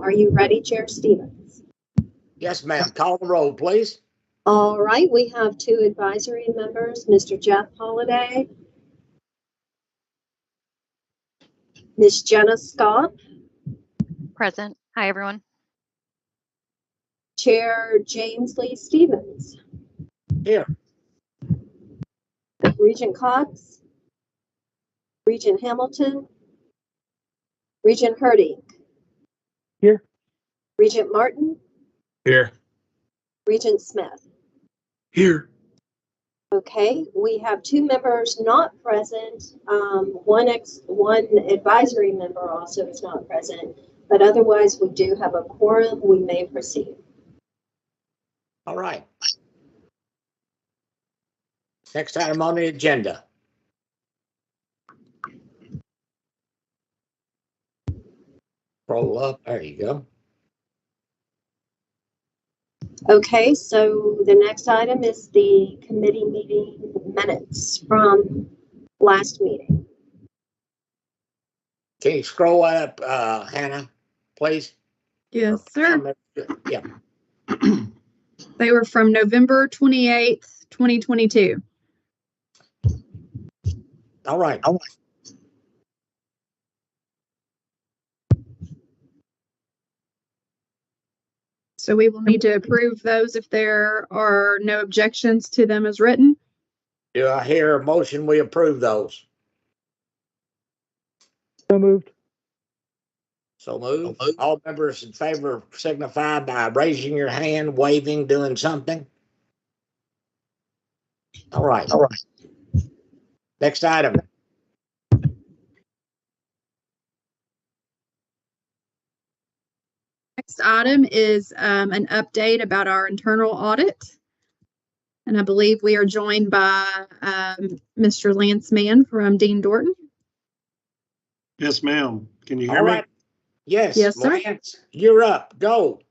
Are you ready, Chair Stevens? Yes, ma'am. Call the roll, please. All right, we have 2 advisory members, Mr. Jeff Holliday, Ms. Jenna Scott. Present. Hi, everyone. Chair James Lee Stevens. Here. Regent Cox. Regent Hamilton. Regent Hurdy. Here. Regent Martin. Here. Regent Smith. Here. Okay, we have 2 members not present. One advisory member also is not present, but otherwise we do have a quorum. We may proceed. All right. Next item on the agenda. Roll up. There you go. Okay, so the next item is the committee meeting minutes from last meeting. Can you scroll up, Hannah, please? Yes, sir. Yeah. They were from November 28th, 2022. All right. So we will need to approve those if there are no objections to them as written. Do I hear a motion? We approve those. So moved. So moved. All members in favor signify by raising your hand, waving, doing something. All right. Next item. Next item is an update about our internal audit. And I believe we are joined by Mr. Lance Mann from Dean Dorton. Yes, ma'am. Can you hear All me? right. Yes, Yes, sir. Lance, you're up. Go.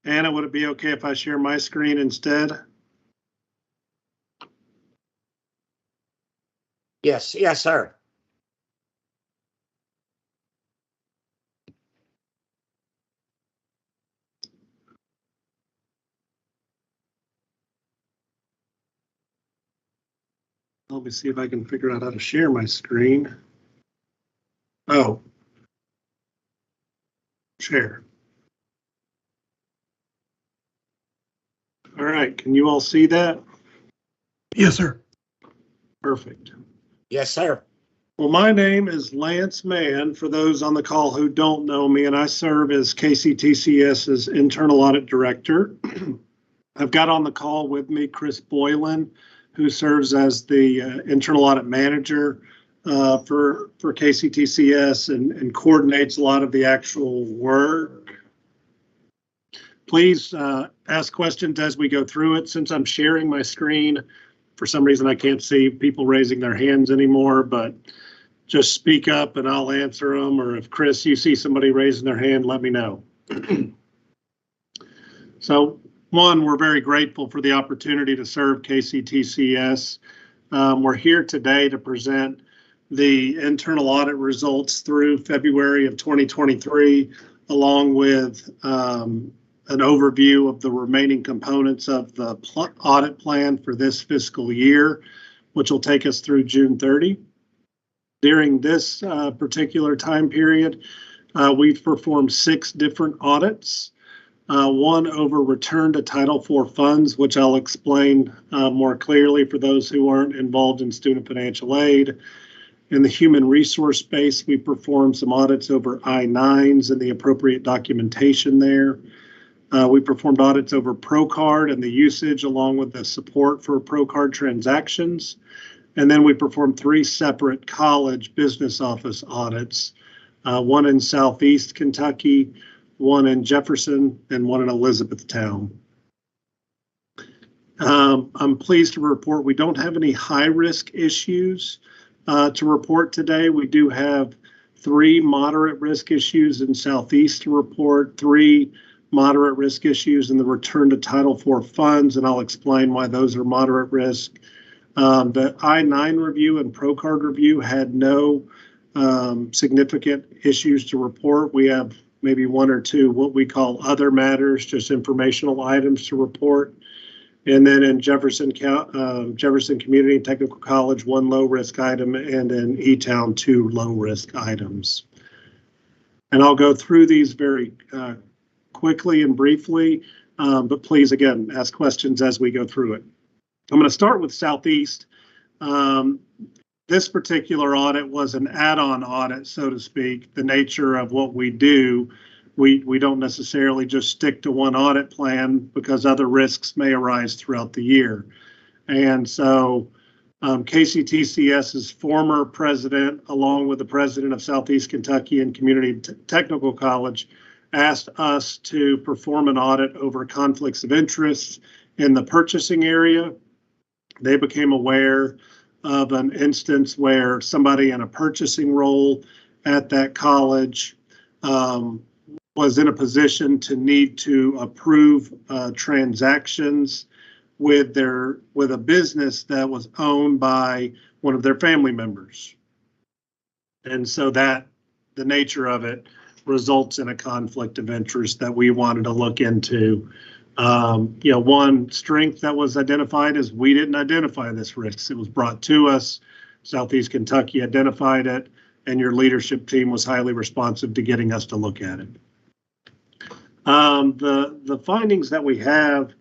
Anna, would it be okay if I share my screen instead? Yes, sir. Let me see if I can figure out how to share my screen. Oh. Share. All right, can you all see that? Yes, sir. Perfect. Yes, sir. Well, my name is Lance Mann, for those on the call who don't know me, and I serve as KCTCS's Internal Audit Director. I've got on the call with me Chris Boylan, who serves as the Internal Audit Manager for KCTCS and coordinates a lot of the actual work. Please ask questions as we go through it. Since I'm sharing my screen, for some reason I can't see people raising their hands anymore, but just speak up and I'll answer them. Or if Chris, you see somebody raising their hand, let me know. So one, we're very grateful for the opportunity to serve KCTCS. We're here today to present the internal audit results through February of 2023, along with an overview of the remaining components of the audit plan for this fiscal year, which will take us through June 30. During this particular time period, we've performed 6 different audits. One over return to Title IV funds, which I'll explain more clearly for those who aren't involved in student financial aid. In the human resource space, we performed some audits over I-9s and the appropriate documentation there. We performed audits over ProCard and the usage along with the support for ProCard transactions. And then we performed 3 separate college business office audits, one in Southeast Kentucky, one in Jefferson, and one in Elizabethtown. I'm pleased to report we don't have any high-risk issues to report today. We do have 3 moderate risk issues in Southeast to report, 3 moderate risk issues in the return to Title IV funds, and I'll explain why those are moderate risk. The I-9 review and ProCard review had no significant issues to report. We have maybe one or two what we call other matters, just informational items to report. And then in Jefferson Community and Technical College, 1 low risk item, and in E-Town, 2 low risk items. And I'll go through these very quickly and briefly, but please, again, ask questions as we go through it. I'm going to start with Southeast. This particular audit was an add-on audit, so to speak. The nature of what we do, we don't necessarily just stick to one audit plan because other risks may arise throughout the year. And so KCTCS's former president, along with the president of Southeast Kentucky and Community Technical College, asked us to perform an audit over conflicts of interest in the purchasing area. They became aware of an instance where somebody in a purchasing role at that college was in a position to need to approve transactions with a business that was owned by one of their family members. And so that the nature of it results in a conflict of interest that we wanted to look into. One strength that was identified is we didn't identify this risk. It was brought to us. Southeast Kentucky identified it, and your leadership team was highly responsive to getting us to look at it. The findings that we have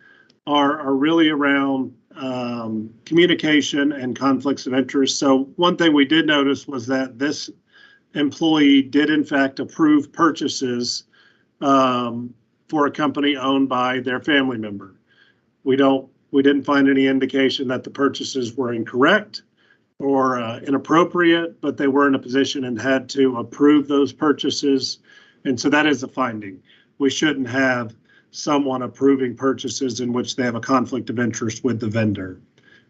are really around communication and conflicts of interest. So one thing we did notice was that this employee did in fact approve purchases for a company owned by their family member. We didn't find any indication that the purchases were incorrect or inappropriate, but they were in a position and had to approve those purchases. And so that is a finding. We shouldn't have someone approving purchases in which they have a conflict of interest with the vendor.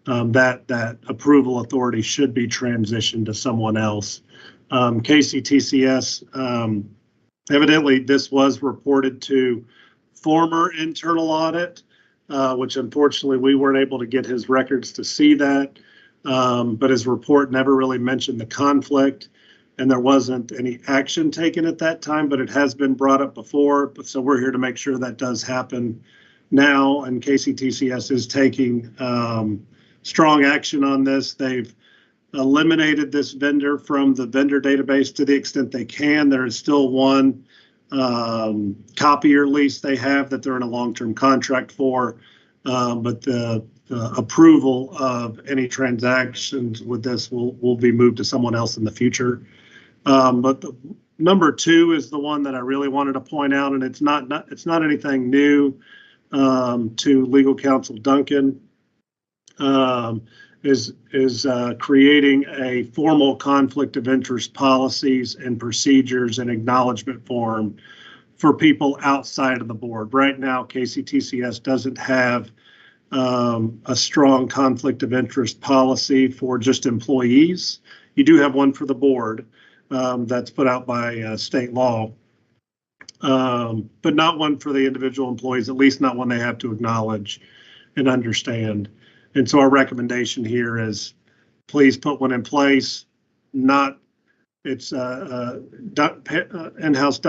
That approval authority should be transitioned to someone else. KCTCS, evidently this was reported to former internal audit, which unfortunately we weren't able to get his records to see that, but his report never really mentioned the conflict, and there wasn't any action taken at that time, but it has been brought up before. So we're here to make sure that does happen now, and KCTCS is taking strong action on this. They've eliminated this vendor from the vendor database to the extent they can. There is still one copier lease they have that they're in a long-term contract for, but the approval of any transactions with this will be moved to someone else in the future. But the number 2 is the one that I really wanted to point out, and it's not anything new to Legal Counsel Duncan. Is creating a formal conflict of interest policies and procedures and acknowledgement form for people outside of the board. Right now, KCTCS doesn't have a strong conflict of interest policy for just employees. You do have one for the board that's put out by state law, but not one for the individual employees, at least not one they have to acknowledge and understand. And so our recommendation here is please put one in place. It's in-house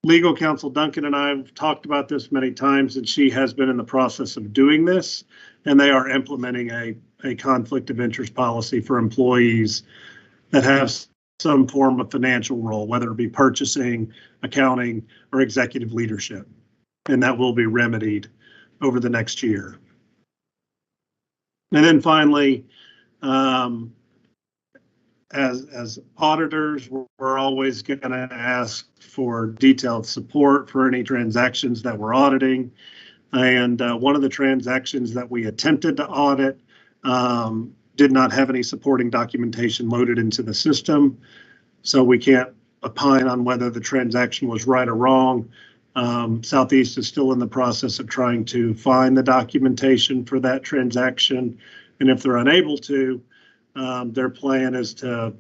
Legal Counsel Duncan and I have talked about this many times, and she has been in the process of doing this, and they are implementing a conflict of interest policy for employees that have some form of financial role, whether it be purchasing, accounting, or executive leadership. And that will be remedied over the next year. And then finally, as auditors, we're always going to ask for detailed support for any transactions that we're auditing. And one of the transactions that we attempted to audit did not have any supporting documentation loaded into the system. So we can't opine on whether the transaction was right or wrong. Southeast is still in the process of trying to find the documentation for that transaction. And if they're unable to, their plan is to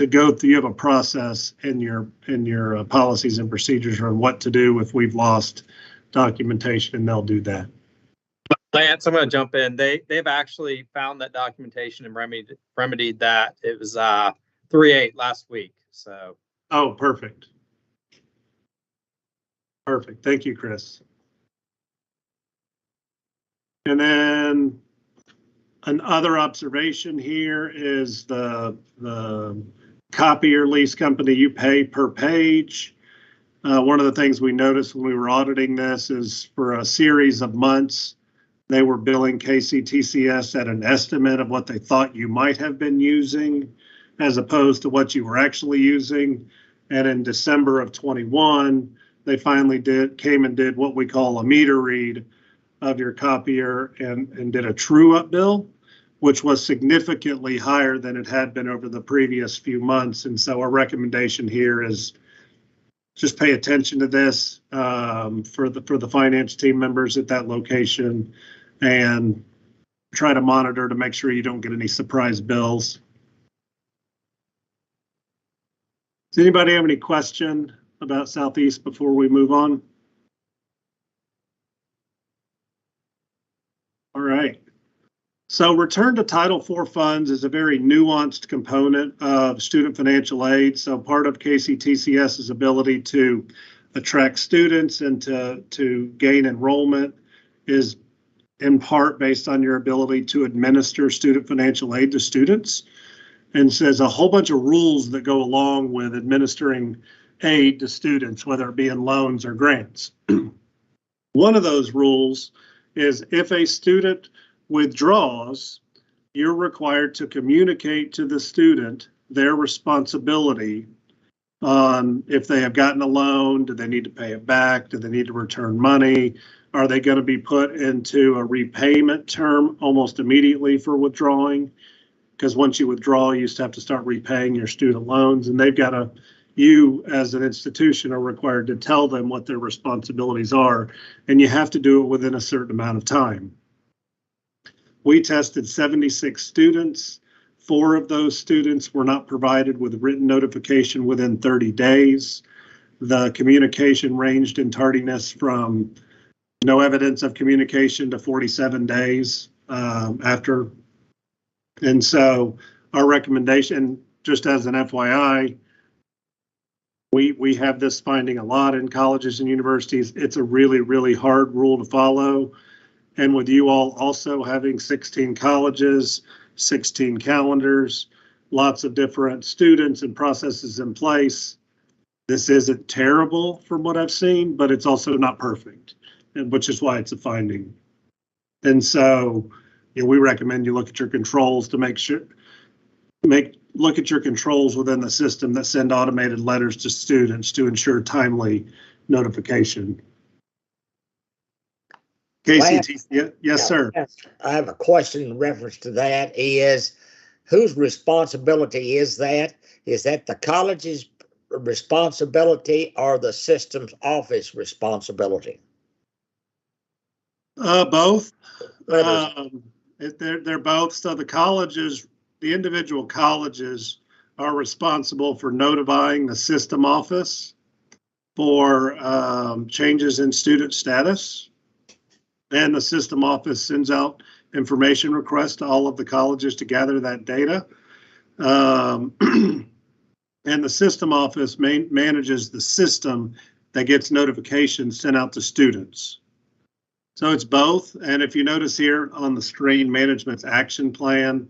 go through. You have a process in your policies and procedures on what to do if we've lost documentation, and they'll do that. Lance, I'm going to jump in. They've actually found that documentation and remedied that. It was 3/8 last week. So. Oh, perfect. Perfect. Thank you, Chris. And then another observation here is the copier lease company you pay per page. One of the things we noticed when we were auditing this is for a series of months, they were billing KCTCS at an estimate of what they thought you might have been using as opposed to what you were actually using. And in December of 21, they finally came and did what we call a meter read of your copier and did a true up bill, which was significantly higher than it had been over the previous few months. And so our recommendation here is just pay attention to this for the finance team members at that location and try to monitor to make sure you don't get any surprise bills. Does anybody have any question about Southeast before we move on? All right. So return to Title IV funds is a very nuanced component of student financial aid. So part of KCTCS's ability to attract students and to gain enrollment is in part based on your ability to administer student financial aid to students. And so there's a whole bunch of rules that go along with administering aid to students, whether it be in loans or grants. One of those rules is if a student withdraws, you're required to communicate to the student their responsibility on if they have gotten a loan, do they need to pay it back? Do they need to return money? Are they going to be put into a repayment term almost immediately for withdrawing? Because once you withdraw, you used to have to start repaying your student loans, and they've got to, you as an institution are required to tell them what their responsibilities are, and you have to do it within a certain amount of time. We tested 76 students. 4 of those students were not provided with written notification within 30 days. The communication ranged in tardiness from no evidence of communication to 47 days after. And so our recommendation, just as an FYI, we have this finding a lot in colleges and universities. It's a really, really hard rule to follow. And with you all also having 16 colleges, 16 calendars, lots of different students and processes in place, this isn't terrible from what I've seen, but it's also not perfect, and which is why it's a finding. And so, we recommend you look at your controls to look at your controls within the system that send automated letters to students to ensure timely notification. KCTCS, yes, sir. I have a question in reference to that is, whose responsibility is that? Is that the college's responsibility or the systems office responsibility? Both. They're both. So the individual colleges are responsible for notifying the system office for changes in student status. And the system office sends out information requests to all of the colleges to gather that data. And the system office manages the system that gets notifications sent out to students. So it's both. And if you notice here on the screen, management's action plan,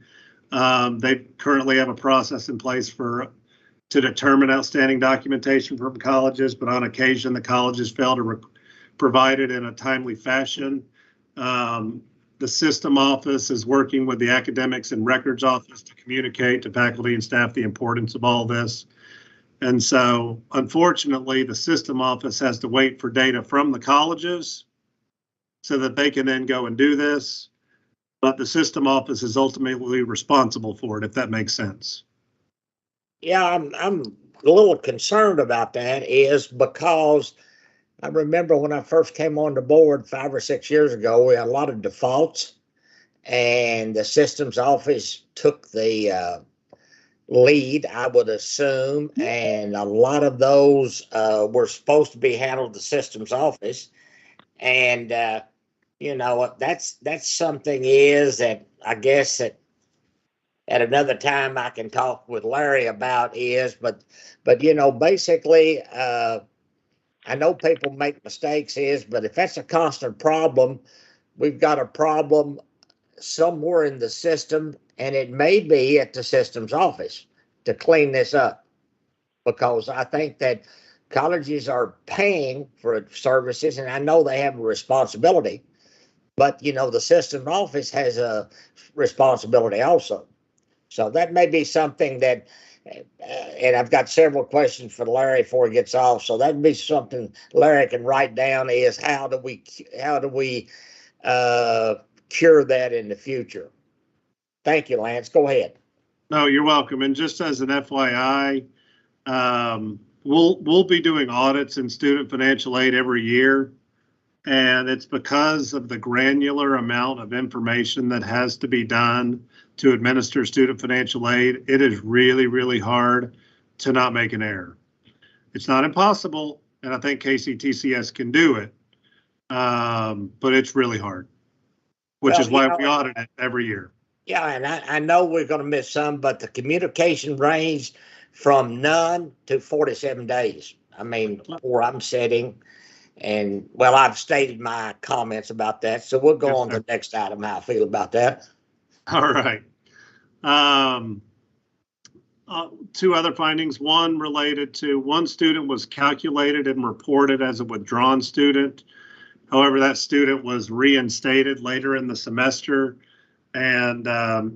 they currently have a process in place to determine outstanding documentation from colleges, but on occasion the colleges fail to provide it in a timely fashion. The system office is working with the academics and records office to communicate to faculty and staff the importance of all this. And so, unfortunately, the system office has to wait for data from the colleges so that they can then go and do this. But the system office is ultimately responsible for it, if that makes sense. Yeah, I'm a little concerned about that is because I remember when I first came on the board 5 or 6 years ago, we had a lot of defaults, and the systems office took the lead, I would assume, and a lot of those were supposed to be handled the systems office. And that's something is that I guess that at another time I can talk with Larry about is, but basically I know people make mistakes but if that's a constant problem, we've got a problem somewhere in the system, and it may be at the systems office to clean this up. Because I think that colleges are paying for services, and I know they have a responsibility, but the system office has a responsibility also. So that may be something that, and I've got several questions for Larry before he gets off. So that'd be something Larry can write down: is how do we cure that in the future? Thank you, Lance. Go ahead. No, you're welcome. And just as an FYI, we'll be doing audits in student financial aid every year. And it's because of the granular amount of information that has to be done to administer student financial aid. It is really, really hard to not make an error. It's not impossible, and I think KCTCS can do it, but it's really hard, which is why we audit it every year. Yeah, and I know we're going to miss some, but the communication range from none to 47 days. I mean, where I'm sitting. And well, I've stated my comments about that, so we'll go on to the next item, how I feel about that. All right. Two other findings. One related to one student was calculated and reported as a withdrawn student. However, that student was reinstated later in the semester. And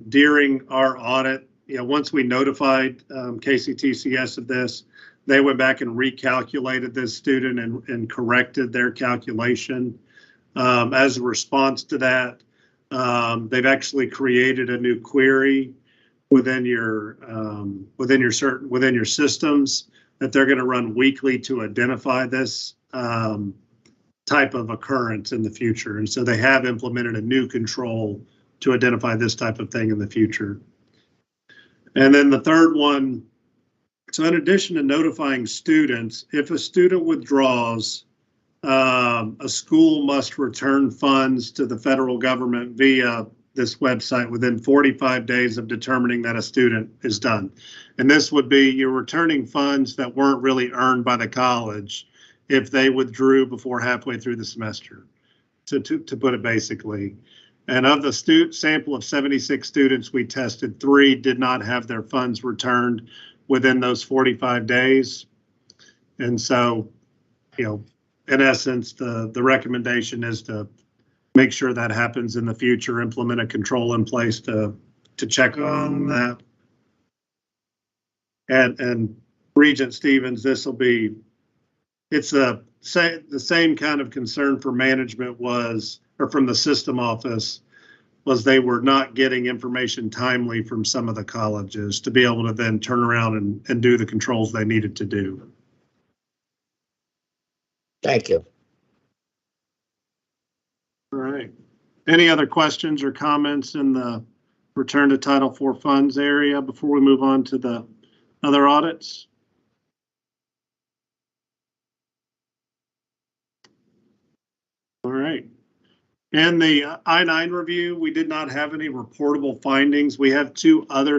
during our audit, once we notified KCTCS of this, they went back and recalculated this student and corrected their calculation. As a response to that, they've actually created a new query within your systems that they're going to run weekly to identify this type of occurrence in the future. And so they have implemented a new control to identify this type of thing in the future. And then the third one, so in addition to notifying students, if a student withdraws, a school must return funds to the federal government via this website within 45 days of determining that a student is done. And this would be you're returning funds that weren't really earned by the college if they withdrew before halfway through the semester, to put it basically. And of the sample of 76 students we tested, 3 did not have their funds returned within those 45 days. And so, in essence, the recommendation is to make sure that happens in the future, implement a control in place to check on that. And Regent Stevens, it's the same kind of concern for management from the system office, was they were not getting information timely from some of the colleges to be able to then turn around and do the controls they needed to do. Thank you. All right. Any other questions or comments in the return to Title IV funds area before we move on to the other audits? All right. In the I-9 review, we did not have any reportable findings. We have 2 other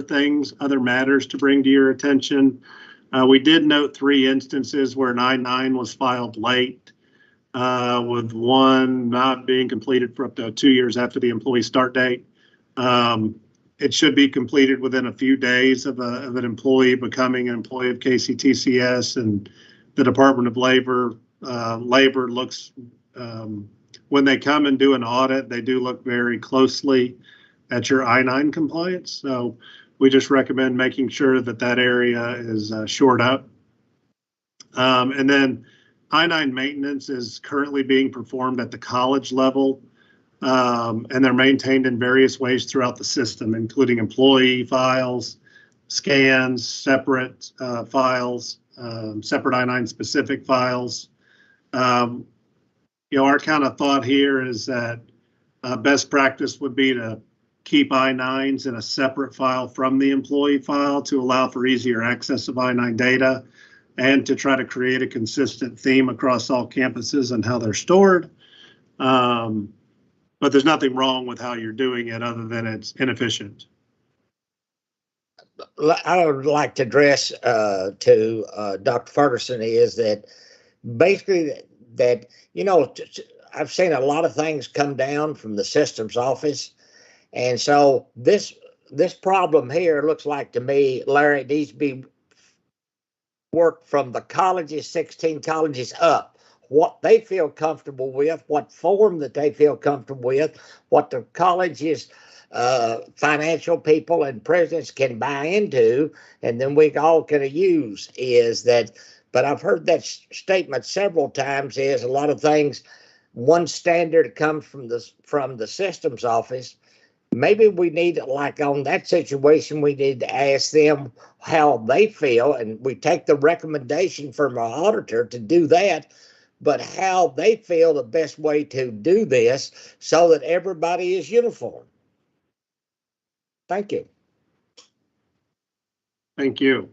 matters to bring to your attention. We did note 3 instances where an I-9 was filed late, with one not being completed for up to 2 years after the employee start date. It should be completed within a few days of an employee becoming an employee of KCTCS, and the Department of Labor looks, when they come and do an audit, they do look very closely at your I-9 compliance. So we just recommend making sure that area is shored up. And then I-9 maintenance is currently being performed at the college level, and they're maintained in various ways throughout the system, including employee files, scans, separate files, separate I-9 specific files. Our kind of thought here is that best practice would be to keep I-9s in a separate file from the employee file to allow for easier access of I-9 data, and to try to create a consistent theme across all campuses and how they're stored. But there's nothing wrong with how you're doing it other than it's inefficient. I would like to address to Dr. Ferguson is that basically that, you know, I've seen a lot of things come down from the systems office. And so this problem here looks like to me, Larry, it needs to be worked from the colleges, 16 colleges up. What they feel comfortable with, what form that they feel comfortable with, what the colleges, financial people and presidents can buy into, and then we all can use is that. But I've heard that statement several times. Is a lot of things. One standard comes from the systems office. Maybe we need, like on that situation, we need to ask them how they feel, and we take the recommendation from our auditor to do that, but how they feel the best way to do this so that everybody is uniform. Thank you. Thank you.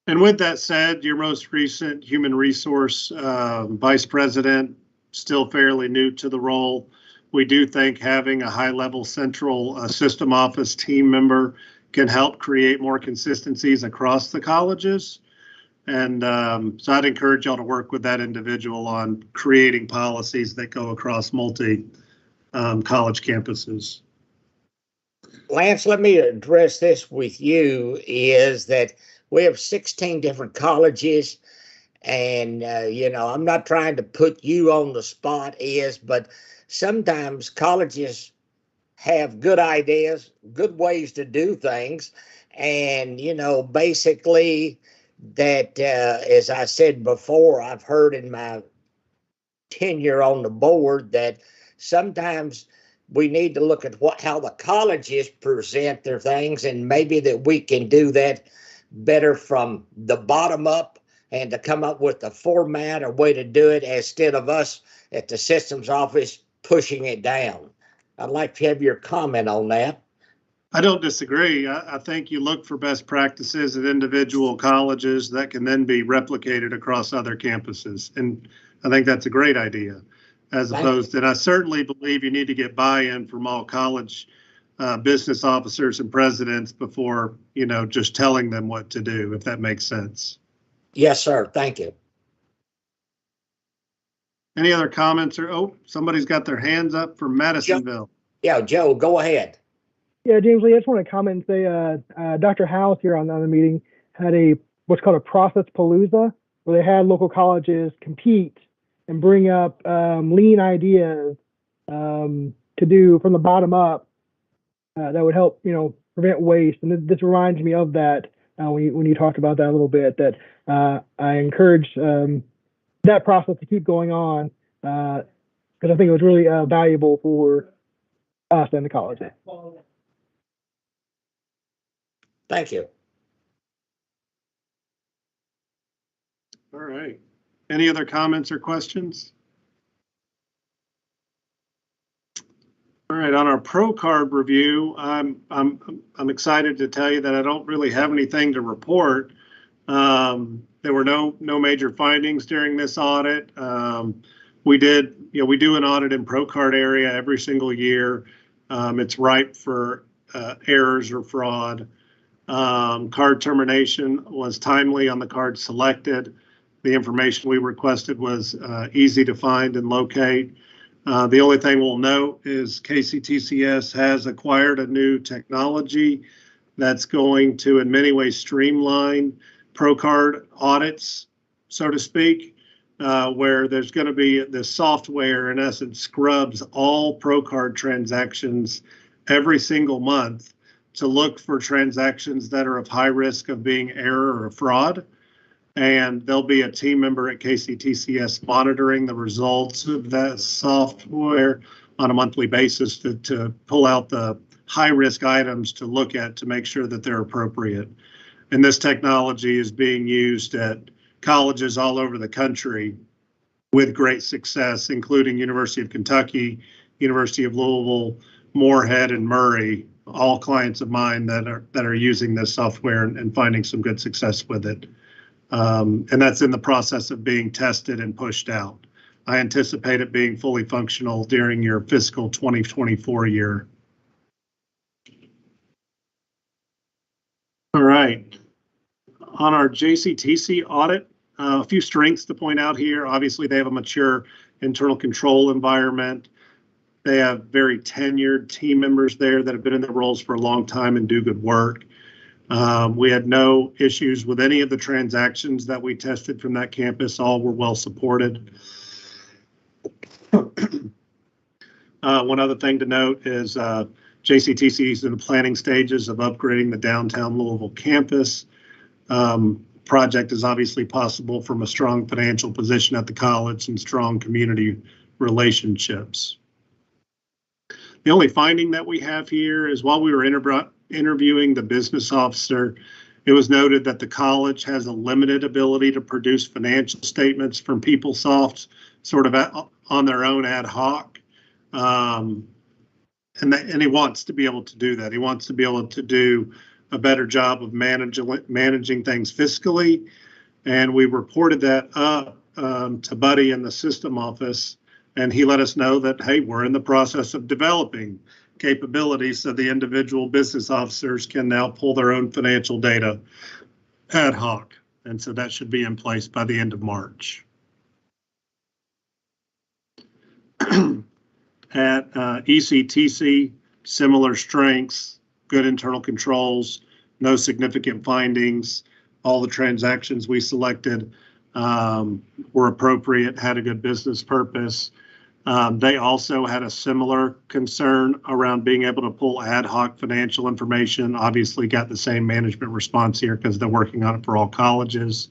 And with that said, your most recent human resource vice president, still fairly new to the role. We do think having a high-level central system office team member can help create more consistencies across the colleges. And so I'd encourage y'all to work with that individual on creating policies that go across multi college campuses. Lance, let me address this with you, is that we have 16 different colleges, and you know, I'm not trying to put you on the spot, but sometimes colleges have good ideas, good ways to do things, and you know, basically that, as I said before, I've heard in my tenure on the board that sometimes we need to look at how the colleges present their things, and maybe that we can do that better from the bottom up and to come up with a format or way to do it instead of us at the systems office pushing it down. I'd like to have your comment on that. I don't disagree. I think you look for best practices at individual colleges that can then be replicated across other campuses. And I think that's a great idea, as opposed to, and I certainly believe you need to get buy-in from all college business officers and presidents before, you know, just telling them what to do, if that makes sense. Yes, sir. Thank you. Any other comments? Or, oh, somebody's got their hands up from Madisonville. Yeah, Joe, go ahead. Yeah, James Lee, I just want to comment and say Dr. House here on the meeting had what's called a process palooza, where they had local colleges compete and bring up lean ideas to do from the bottom up that would help, you know, prevent waste. And this reminds me of that when you talked about that a little bit, that I encourage that process to keep going on because I think it was really valuable for us and the college. Thank you. All right. Any other comments or questions? All right, on our Pro Card review, I'm excited to tell you that I don't really have anything to report. There were no major findings during this audit. We do an audit in Pro Card area every single year. It's ripe for errors or fraud. Card termination was timely on the card selected. The information we requested was easy to find and locate. The only thing we'll note is KCTCS has acquired a new technology that's going to, in many ways, streamline Pro Card audits, so to speak, where there's going to be this software, in essence, scrubs all Pro Card transactions every single month to look for transactions that are of high risk of being error or fraud. And there'll be a team member at KCTCS monitoring the results of that software on a monthly basis to pull out the high risk items to look at to make sure that they're appropriate. And this technology is being used at colleges all over the country with great success, including University of Kentucky, University of Louisville, Moorhead, and Murray, all clients of mine that are using this software and finding some good success with it. And that's in the process of being tested and pushed out. I anticipate it being fully functional during your fiscal 2024 year. All right. On our JCTC audit, A few strengths to point out here. Obviously, they have a mature internal control environment. They have very tenured team members there that have been in their roles for a long time and do good work. We had no issues with any of the transactions that we tested from that campus. All were well supported. One other thing to note is JCTC is in the planning stages of upgrading the downtown Louisville campus. Project is obviously possible from a strong financial position at the college and strong community relationships. The only finding that we have here is while we were interviewing the business officer, it was noted that the college has a limited ability to produce financial statements from PeopleSoft sort of on their own ad hoc. And he wants to be able to do that. He wants to be able to do a better job of managing things fiscally. And we reported that up to Buddy in the system office. And he let us know that, hey, we're in the process of developing capabilities so the individual business officers can now pull their own financial data ad hoc. And so that should be in place by the end of March. At ECTC, similar strengths, good internal controls, no significant findings. All the transactions we selected were appropriate, had a good business purpose. They also had a similar concern around being able to pull ad hoc financial information. Obviously got the same management response here because they're working on it for all colleges.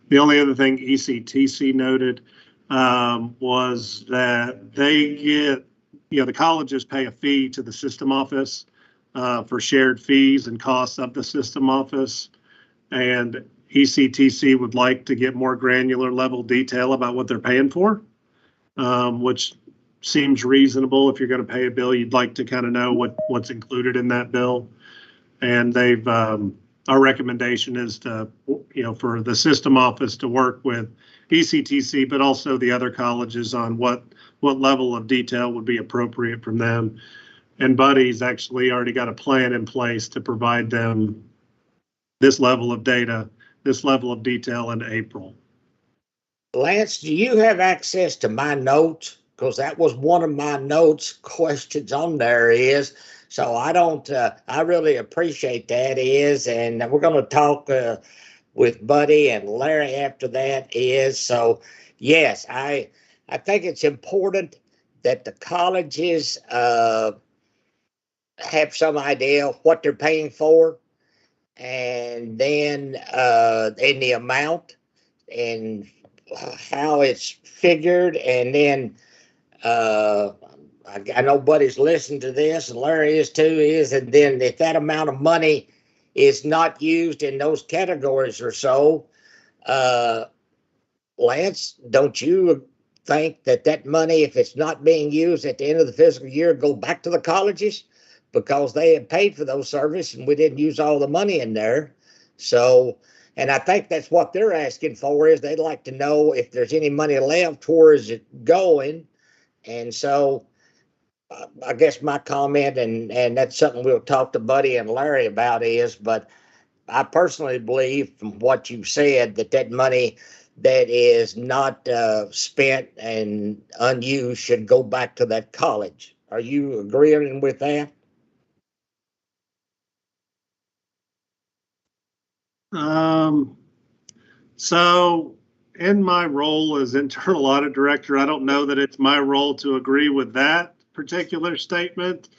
The only other thing ECTC noted was that they get, the colleges pay a fee to the system office for shared fees and costs of the system office. And ECTC would like to get more granular level detail about what they're paying for, which seems reasonable. If you're going to pay a bill, you'd like to kind of know what's included in that bill. And they've, our recommendation is to, for the system office to work with ECTC, but also the other colleges on what level of detail would be appropriate from them. And Buddy's actually already got a plan in place to provide them this level of data, this level of detail in April. Lance, do you have access to my notes? Because that was one of my notes questions on there is, so I don't, I really appreciate that is, and we're going to talk with Buddy and Larry after that is, so yes, I think it's important that the colleges have some idea of what they're paying for, and then in the amount and how it's figured, and then I know Buddy's listened to this, and Larry is too, and then if that amount of money is not used in those categories or so, Lance, don't you think that money, if it's not being used at the end of the fiscal year, go back to the colleges? Because they had paid for those services and we didn't use all the money in there. So, and I think that's what they're asking for, is they'd like to know if there's any money left, where is it going? And so I guess my comment, and that's something we'll talk to Buddy and Larry about is, but I personally believe from what you've said that money that is not spent and unused should go back to that college. Are you agreeing with that? So in my role as internal audit director, I don't know that it's my role to agree with that particular statement.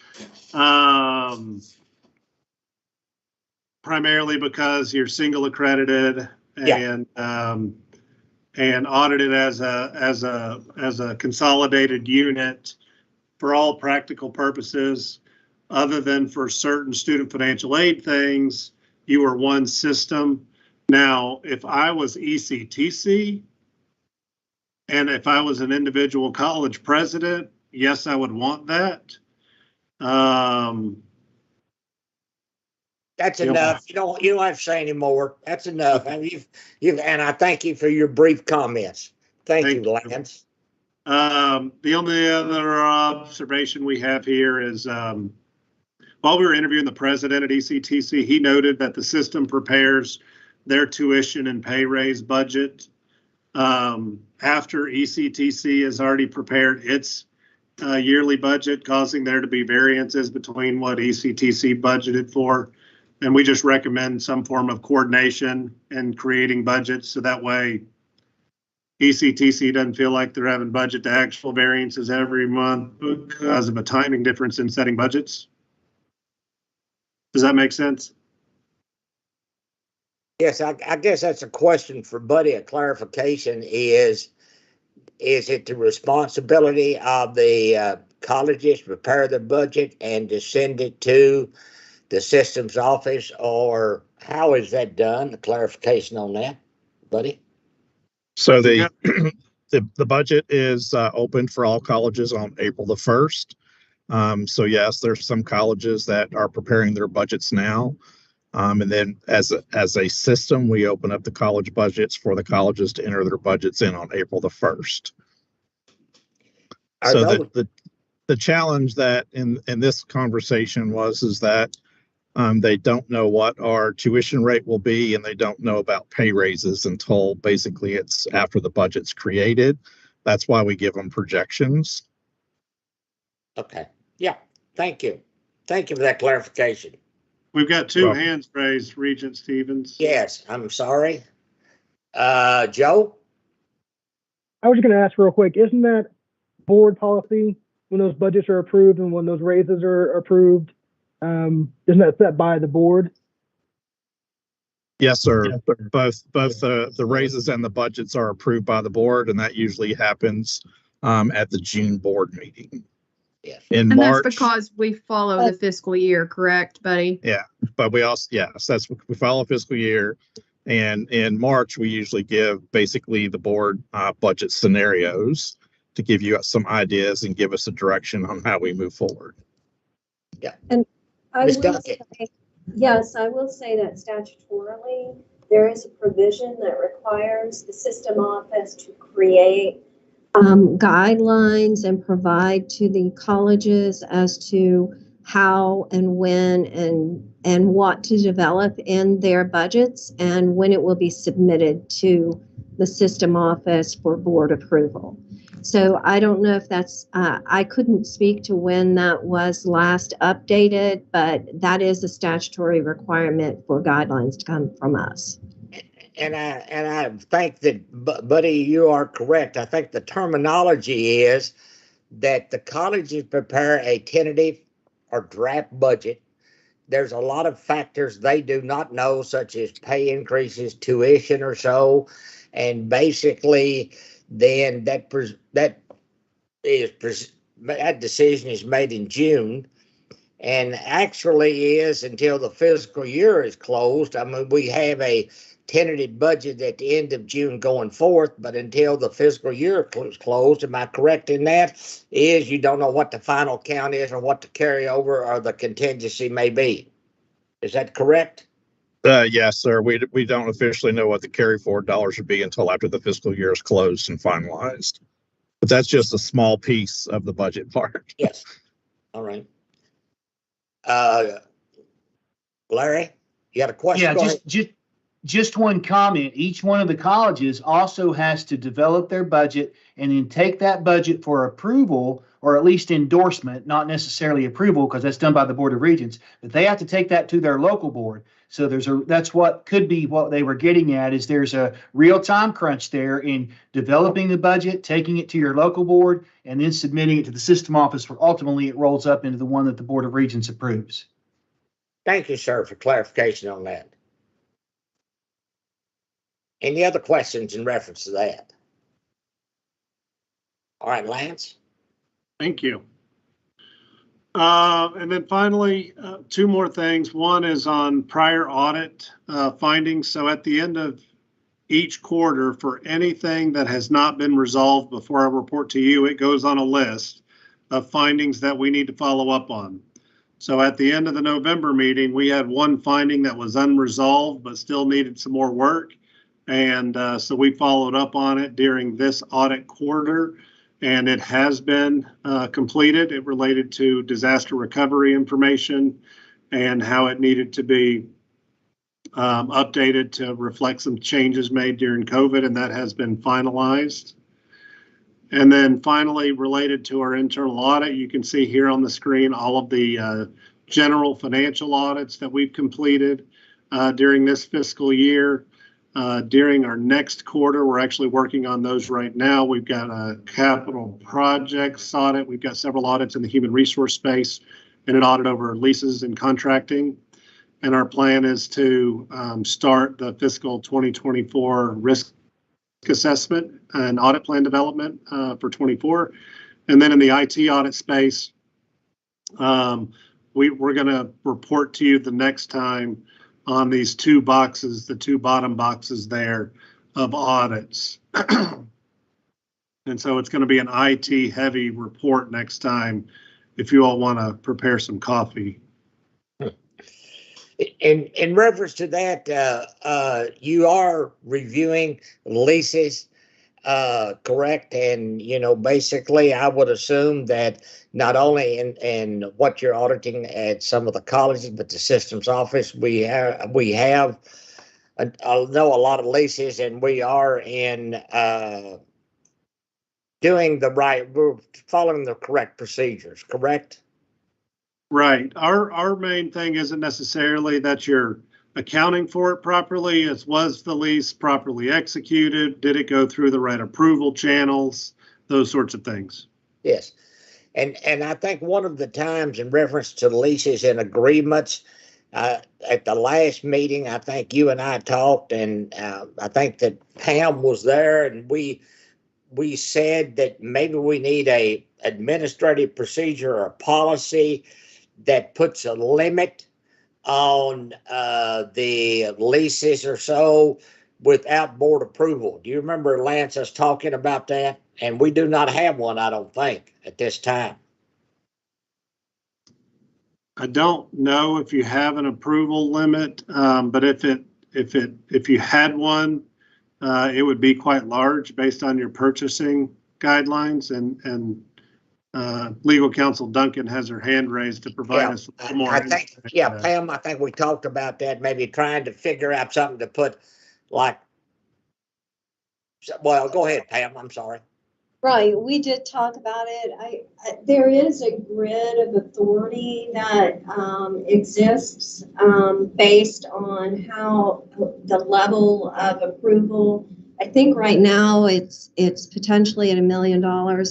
Primarily because you're single accredited and and audited as a consolidated unit for all practical purposes, other than for certain student financial aid things, you are one system. Now, if I was ECTC and if I was an individual college president, yes, I would want that. That's enough. You don't have to say any more. That's enough. And and I thank you for your brief comments. Thank you, Lance. The only other observation we have here is while we were interviewing the president at ECTC, he noted that the system prepares their tuition and pay raise budget After ECTC has already prepared its yearly budget, causing there to be variances between what ECTC budgeted for. And we just recommend some form of coordination and creating budgets so that way ECTC doesn't feel like they're having budget to actual variances every month because of a timing difference in setting budgets. Does that make sense? Yes, I guess that's a question for Buddy. A clarification is it the responsibility of the colleges to prepare the budget and to send it to the systems office, or how is that done? A clarification on that, Buddy? So the budget is open for all colleges on April the 1st. So yes, there's some colleges that are preparing their budgets now. And then as a system, we open up the college budgets for the colleges to enter their budgets in on April the 1st. So the challenge that in this conversation is that they don't know what our tuition rate will be, and they don't know about pay raises until basically it's after the budget's created. That's why we give them projections. Okay. Yeah. Thank you. Thank you for that clarification. We've got two hands raised, Regent Stevens. Yes, I'm sorry. Joe? I was just going to ask real quick, isn't that board policy when those budgets are approved and when those raises are approved? Isn't that set by the board? Yes, sir. Yeah. Both the raises and the budgets are approved by the board, and that usually happens at the June board meeting. Yes. And March, that's because we follow the fiscal year, correct, Buddy? Yeah, but we also, yes, we follow fiscal year. And in March, we usually give basically the board budget scenarios to give you some ideas and give us a direction on how we move forward. Yeah. And I will say, yes, I will say that statutorily, there is a provision that requires the system office to create guidelines and provide to the colleges as to how and when and what to develop in their budgets and when it will be submitted to the system office for board approval. So I don't know if that's, I couldn't speak to when that was last updated, but that is a statutory requirement for guidelines to come from us. And I think that, Buddy, you are correct. I think the terminology is that the colleges prepare a tentative or draft budget. There's a lot of factors they do not know, such as pay increases, tuition or so. And basically, then that decision is made in June, and actually is until the fiscal year is closed. I mean, we have a tentative budget at the end of June going forth, but until the fiscal year is closed, am I correct in that? Is you don't know what the final count is or what the carryover or the contingency may be. Is that correct? Yes, sir. We don't officially know what the carry forward dollars would be until after the fiscal year is closed and finalized. But that's just a small piece of the budget part. Yes. All right. Larry, you got a question? Yeah, just one comment. Each one of the colleges also has to develop their budget and then take that budget for approval, or at least endorsement, not necessarily approval because that's done by the Board of Regents, but they have to take that to their local board. So that's what could be what they were getting at, is there's a real time crunch there in developing the budget, taking it to your local board, and then submitting it to the system office where ultimately it rolls up into the one that the Board of Regents approves. Thank you, sir, for clarification on that. Any other questions in reference to that? All right, Lance. Thank you. And then finally, two more things. One is on prior audit findings. So at the end of each quarter, for anything that has not been resolved before I report to you, it goes on a list of findings that we need to follow up on. So at the end of the November meeting, we had one finding that was unresolved but still needed some more work. And so we followed up on it during this audit quarter, and it has been completed. It related to disaster recovery information and how it needed to be updated to reflect some changes made during COVID, and that has been finalized. And then finally, related to our internal audit, you can see here on the screen all of the general financial audits that we've completed during this fiscal year. During our next quarter, we're actually working on those right now. We've got a capital projects audit. We've got several audits in the human resource space and an audit over leases and contracting. And our plan is to start the fiscal 2024 risk assessment and audit plan development for 24. And then in the IT audit space, we're going to report to you the next time on these two boxes, the two bottom boxes there of audits. And so it's going to be an IT heavy report next time if you all want to prepare some coffee. In reference to that, you are reviewing leases, correct? And, you know, basically I would assume that not only in what you're auditing at some of the colleges, but the systems office, we have I know a lot of leases, and we are in we're following the correct procedures, correct? Right. Our main thing isn't necessarily that you're accounting for it properly. It was the lease properly executed? Did it go through the right approval channels? Those sorts of things. Yes. And I think one of the times in reference to leases and agreements, at the last meeting, I think you and I talked, and I think that Pam was there, and we said that maybe we need a administrative procedure or a policy that puts a limit on the leases or so without board approval. Do you remember, Lance, us talking about that? And we do not have one, I don't think, at this time. I don't know if you have an approval limit, but if you had one, it would be quite large based on your purchasing guidelines, and legal counsel Duncan has her hand raised to provide us with more. I think, Pam, I think we talked about that, maybe trying to figure out something to put, like, well, go ahead, Pam, I'm sorry. Right, we did talk about it. There is a grid of authority that exists based on how the level of approval. I think right now it's potentially at $1 million,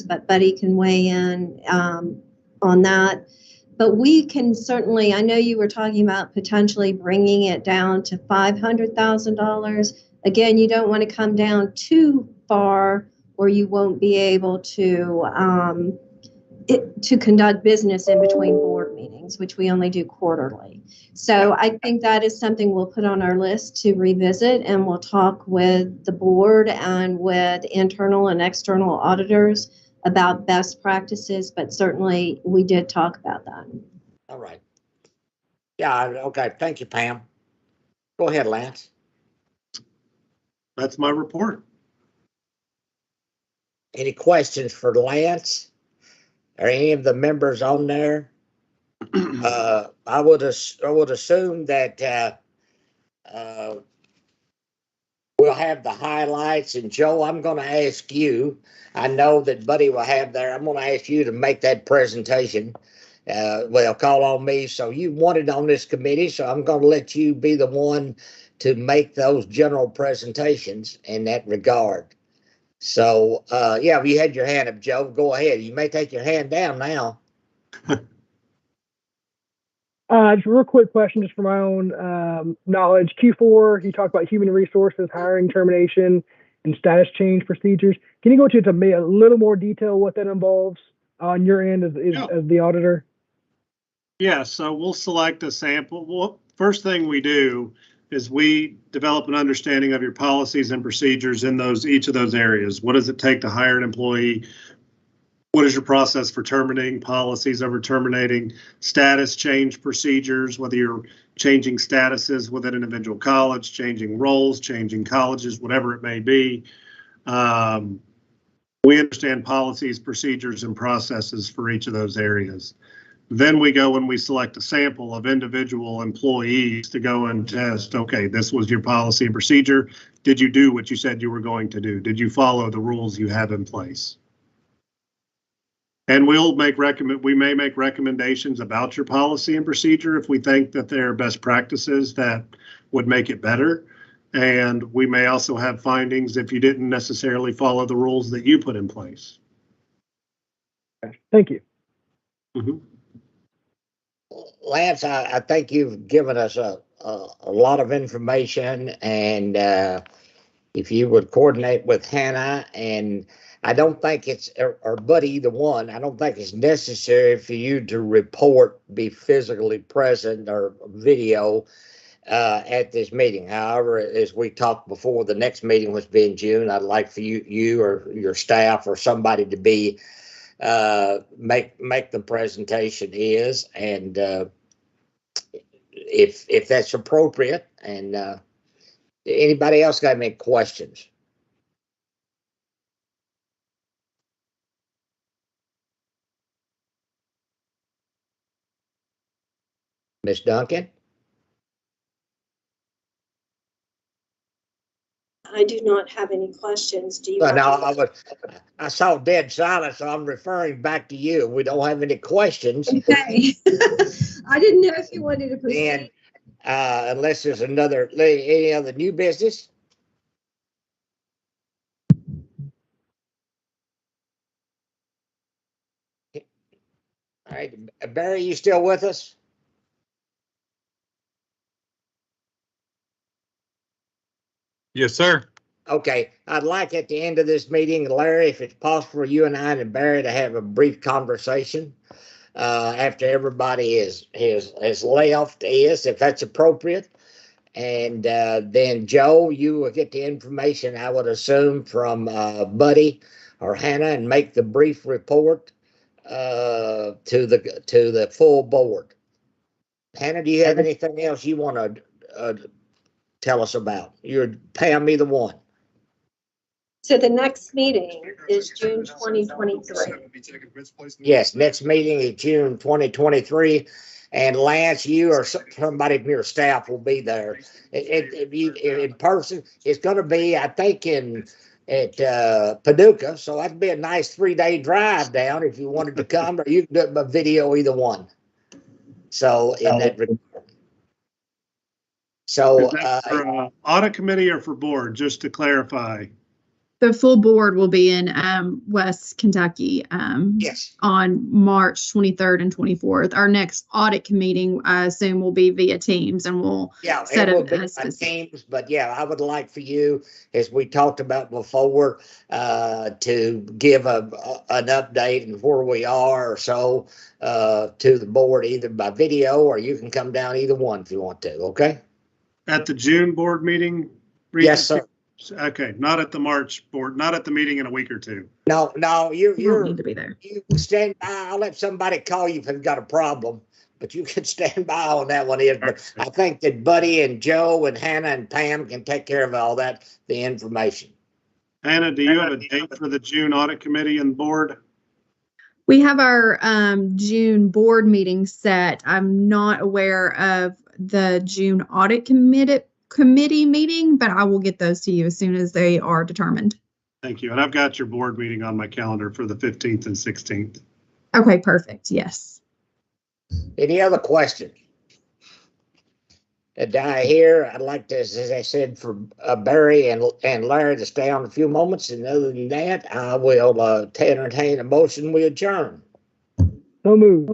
but Buddy can weigh in on that. But we can certainly, I know you were talking about potentially bringing it down to $500,000. Again, you don't want to come down too far, or you won't be able to conduct business in between board meetings, which we only do quarterly. So I think that is something we'll put on our list to revisit, and we'll talk with the board and with internal and external auditors about best practices, but certainly we did talk about that. All right. Yeah, okay, thank you, Pam. Go ahead, Lance. That's my report. Any questions for Lance or any of the members on there? I would assume that we'll have the highlights. And Joe, I'm going to ask you. I know that Buddy will have there. I'm going to ask you to make that presentation. Well, call on me. So you wanted on this committee, so I'm going to let you be the one to make those general presentations in that regard. So, yeah, you had your hand up, Joe. Go ahead. You may take your hand down now. Just a real quick question, just for my own knowledge. Q4, you talked about human resources, hiring, termination, and status change procedures. Can you go into a little more detail what that involves on your end as the auditor? Yeah, so we'll select a sample. Well, first thing we do is we develop an understanding of your policies and procedures in each of those areas. What does it take to hire an employee? What is your process for terminating policies over terminating status change procedures, whether you're changing statuses within an individual college, changing roles, changing colleges, whatever it may be. We understand policies, procedures, and processes for each of those areas. Then we go and we select a sample of individual employees to go and test, okay, this was your policy and procedure. Did you do what you said you were going to do? Did you follow the rules you have in place? And we may make recommendations about your policy and procedure if we think that there are best practices that would make it better. And we may also have findings if you didn't necessarily follow the rules that you put in place. Thank you. Mm-hmm. Lance, I think you've given us a lot of information, and if you would coordinate with Hannah, and I don't think it's, or Buddy, either one, I don't think it's necessary for you to report, be physically present or video at this meeting. However, as we talked before, the next meeting was be in June. I'd like for you or your staff or somebody to be make the presentation and if that's appropriate. And anybody else got any questions? Ms. Duncan? I do not have any questions. Do you? Well, have no, I saw dead silence, so I'm referring back to you. We don't have any questions. Okay. I didn't know if you wanted to proceed. And unless there's any other new business. All right, Barry, you still with us? Yes, sir. Okay, I'd like at the end of this meeting, Larry, if it's possible for you and I and Barry to have a brief conversation after everybody has left, if that's appropriate. And then Joe, you will get the information, I would assume, from Buddy or Hannah, and make the brief report to the full board. Hannah, do you have anything else you want to tell us about? You're Pam, either one. So the next meeting is June 2023. Yes, next meeting is June 2023. And Lance, you or somebody from your staff will be there. In person, it's going to be, I think, at Paducah. So that'd be a nice 3-day drive down if you wanted to come, or you can do it by video, either one. So in that regard. So for audit committee or for board, just to clarify. The full board will be in West Kentucky yes, on March 23rd and 24th. Our next audit meeting, I assume, will be via Teams, and we'll set up Teams. But yeah, I would like for you, as we talked about before, to give an update and where we are or so to the board, either by video or you can come down, either one if you want to. Okay. At the June board meeting? Yes, sir. Okay, not at the March board, not at the meeting in a week or two. No, you need to be there. You can stand by. I'll let somebody call you if you've got a problem, but you can stand by on that one. But I think that Buddy and Joe and Hannah and Pam can take care of all that, the information. Hannah, do you have a date for the June audit committee and board? We have our June board meeting set. I'm not aware of the June audit committee meeting, but I will get those to you as soon as they are determined. Thank you. And I've got your board meeting on my calendar for the 15th and 16th. Okay, perfect. Yes. Any other questions? I'd like to, as I said, for Barry and Larry to stay on a few moments. And other than that, I will entertain a motion. We adjourn. So moved.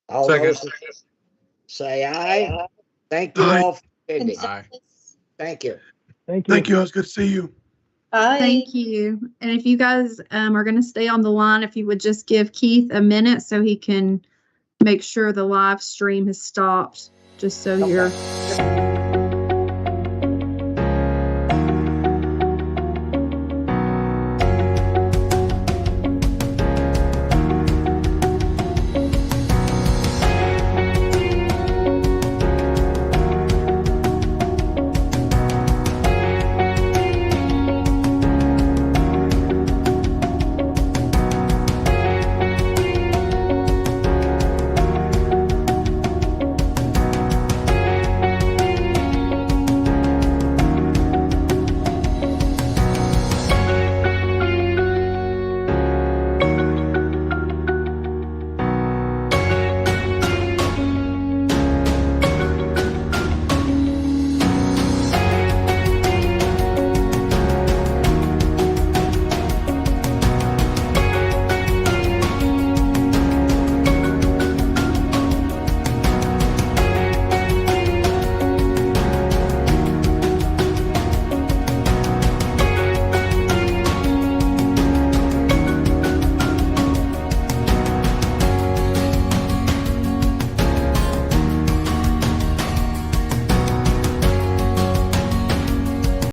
All those say aye. Thank you all for attending. Thank you. Thank you. Thank you. It was good to see you. Bye. Thank you. And if you guys are going to stay on the line, if you would just give Keith a minute so he can make sure the live stream has stopped, just so you're